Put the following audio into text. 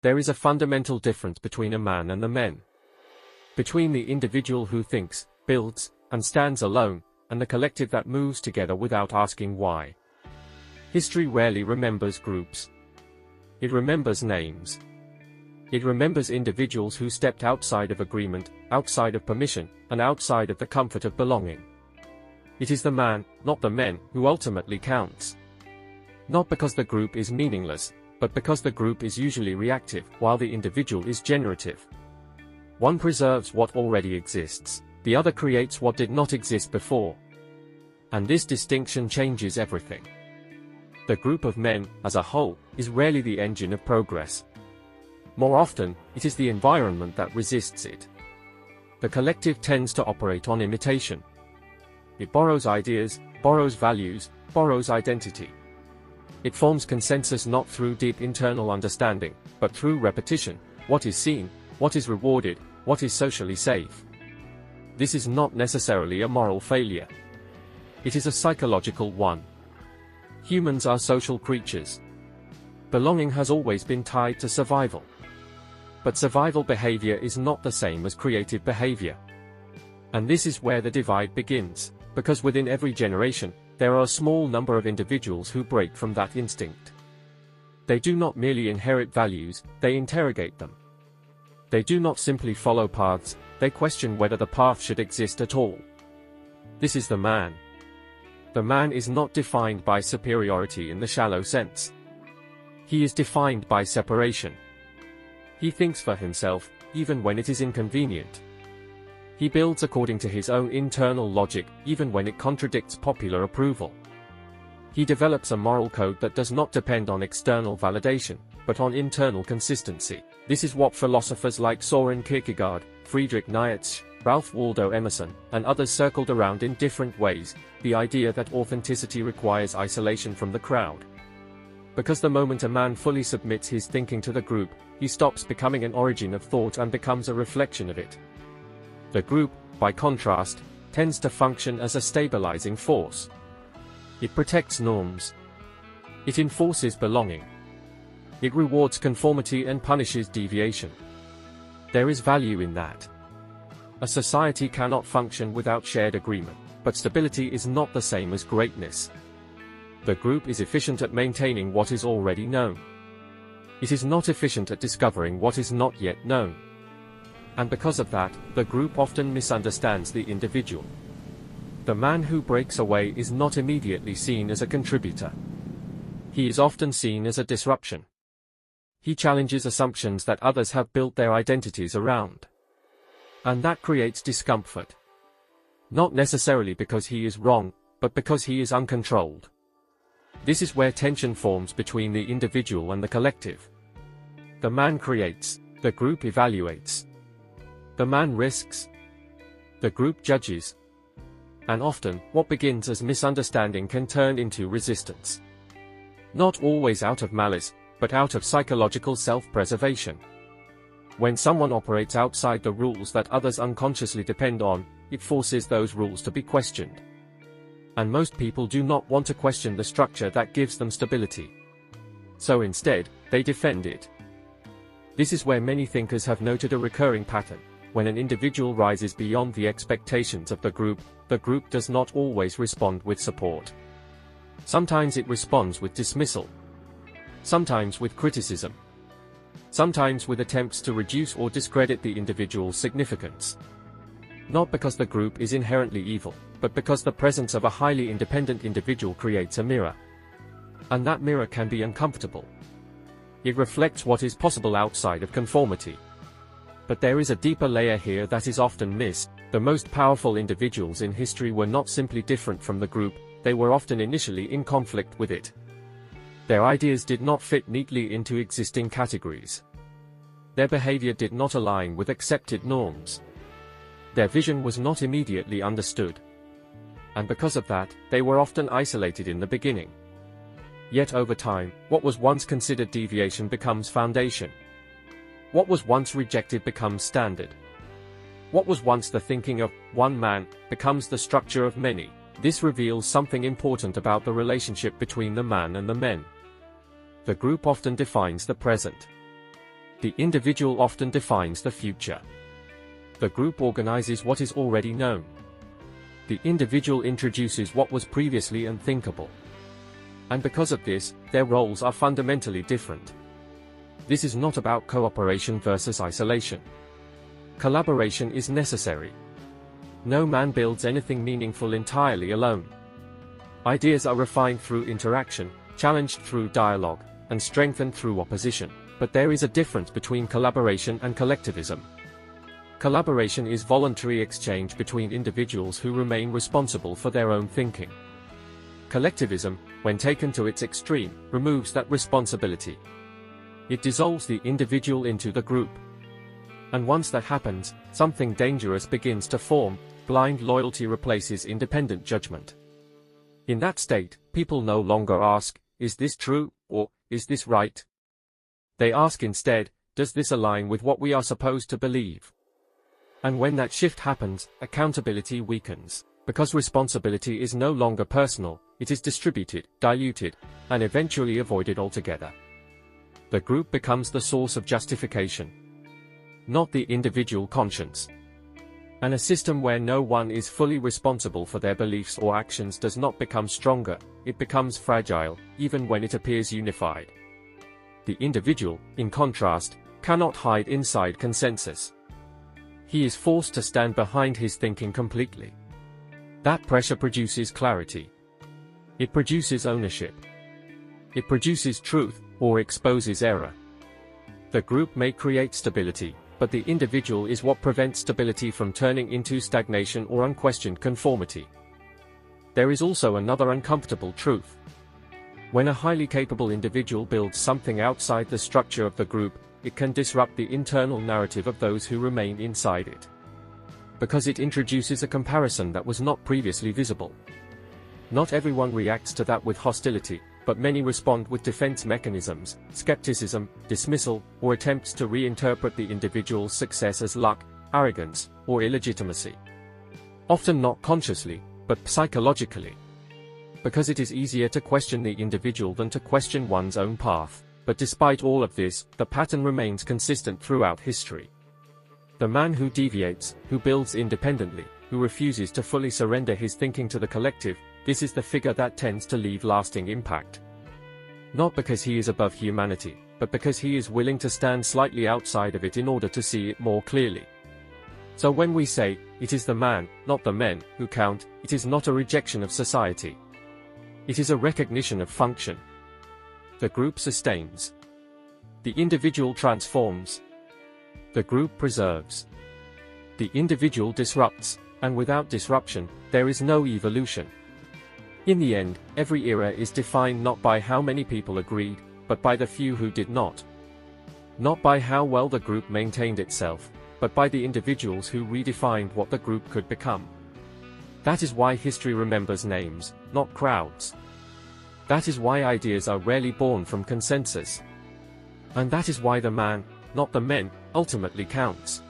There is a fundamental difference between a man and the men. Between the individual who thinks, builds, and stands alone, and the collective that moves together without asking why. History rarely remembers groups. It remembers names. It remembers individuals who stepped outside of agreement, outside of permission, and outside of the comfort of belonging. It is the man, not the men, who ultimately counts. Not because the group is meaningless, but because the group is usually reactive, while the individual is generative. One preserves what already exists, the other creates what did not exist before. And this distinction changes everything. The group of men, as a whole, is rarely the engine of progress. More often, it is the environment that resists it. The collective tends to operate on imitation. It borrows ideas, borrows values, borrows identity. It forms consensus not through deep internal understanding, but through repetition: what is seen, what is rewarded, what is socially safe. This is not necessarily a moral failure. It is a psychological one. Humans are social creatures. Belonging has always been tied to survival. But survival behavior is not the same as creative behavior. And this is where the divide begins, because within every generation, there are a small number of individuals who break from that instinct. They do not merely inherit values, they interrogate them. They do not simply follow paths, they question whether the path should exist at all. This is the man. The man is not defined by superiority in the shallow sense. He is defined by separation. He thinks for himself, even when it is inconvenient. He builds according to his own internal logic, even when it contradicts popular approval. He develops a moral code that does not depend on external validation, but on internal consistency. This is what philosophers like Søren Kierkegaard, Friedrich Nietzsche, Ralph Waldo Emerson, and others circled around in different ways: the idea that authenticity requires isolation from the crowd. Because the moment a man fully submits his thinking to the group, he stops becoming an origin of thought and becomes a reflection of it. The group, by contrast, tends to function as a stabilizing force. It protects norms. It enforces belonging. It rewards conformity and punishes deviation. There is value in that. A society cannot function without shared agreement, but stability is not the same as greatness. The group is efficient at maintaining what is already known. It is not efficient at discovering what is not yet known. And because of that, the group often misunderstands the individual. The man who breaks away is not immediately seen as a contributor. He is often seen as a disruption. He challenges assumptions that others have built their identities around. And that creates discomfort. Not necessarily because he is wrong, but because he is uncontrolled. This is where tension forms between the individual and the collective. The man creates, the group evaluates. The man risks. The group judges. And often, what begins as misunderstanding can turn into resistance. Not always out of malice, but out of psychological self-preservation. When someone operates outside the rules that others unconsciously depend on, it forces those rules to be questioned. And most people do not want to question the structure that gives them stability. So instead, they defend it. This is where many thinkers have noted a recurring pattern. When an individual rises beyond the expectations of the group does not always respond with support. Sometimes it responds with dismissal. Sometimes with criticism. Sometimes with attempts to reduce or discredit the individual's significance. Not because the group is inherently evil, but because the presence of a highly independent individual creates a mirror. And that mirror can be uncomfortable. It reflects what is possible outside of conformity. But there is a deeper layer here that is often missed. The most powerful individuals in history were not simply different from the group, they were often initially in conflict with it. Their ideas did not fit neatly into existing categories. Their behavior did not align with accepted norms. Their vision was not immediately understood. And because of that, they were often isolated in the beginning. Yet over time, what was once considered deviation becomes foundation. What was once rejected becomes standard. What was once the thinking of one man becomes the structure of many. This reveals something important about the relationship between the man and the men. The group often defines the present. The individual often defines the future. The group organizes what is already known. The individual introduces what was previously unthinkable. And because of this, their roles are fundamentally different. This is not about cooperation versus isolation. Collaboration is necessary. No man builds anything meaningful entirely alone. Ideas are refined through interaction, challenged through dialogue, and strengthened through opposition. But there is a difference between collaboration and collectivism. Collaboration is voluntary exchange between individuals who remain responsible for their own thinking. Collectivism, when taken to its extreme, removes that responsibility. It dissolves the individual into the group. And once that happens, something dangerous begins to form. Blind loyalty replaces independent judgment. In that state, people no longer ask, "Is this true?" or "Is this right?" They ask instead, "Does this align with what we are supposed to believe?" And when that shift happens, accountability weakens, because responsibility is no longer personal, it is distributed, diluted, and eventually avoided altogether. The group becomes the source of justification, not the individual conscience. And a system where no one is fully responsible for their beliefs or actions does not become stronger, it becomes fragile, even when it appears unified. The individual, in contrast, cannot hide inside consensus. He is forced to stand behind his thinking completely. That pressure produces clarity. It produces ownership. It produces truth, or exposes error. The group may create stability, but the individual is what prevents stability from turning into stagnation or unquestioned conformity. There is also another uncomfortable truth. When a highly capable individual builds something outside the structure of the group, it can disrupt the internal narrative of those who remain inside it. Because it introduces a comparison that was not previously visible. Not everyone reacts to that with hostility, but many respond with defense mechanisms, skepticism, dismissal, or attempts to reinterpret the individual's success as luck, arrogance, or illegitimacy. Often not consciously, but psychologically. Because it is easier to question the individual than to question one's own path. But despite all of this, the pattern remains consistent throughout history. The man who deviates, who builds independently, who refuses to fully surrender his thinking to the collective, this is the figure that tends to leave lasting impact. Not because he is above humanity, but because he is willing to stand slightly outside of it in order to see it more clearly. So when we say, "It is the man, not the men, who count," it is not a rejection of society. It is a recognition of function. The group sustains. The individual transforms. The group preserves. The individual disrupts, and without disruption, there is no evolution. In the end, every era is defined not by how many people agreed, but by the few who did not. Not by how well the group maintained itself, but by the individuals who redefined what the group could become. That is why history remembers names, not crowds. That is why ideas are rarely born from consensus. And that is why the man, not the men, ultimately counts.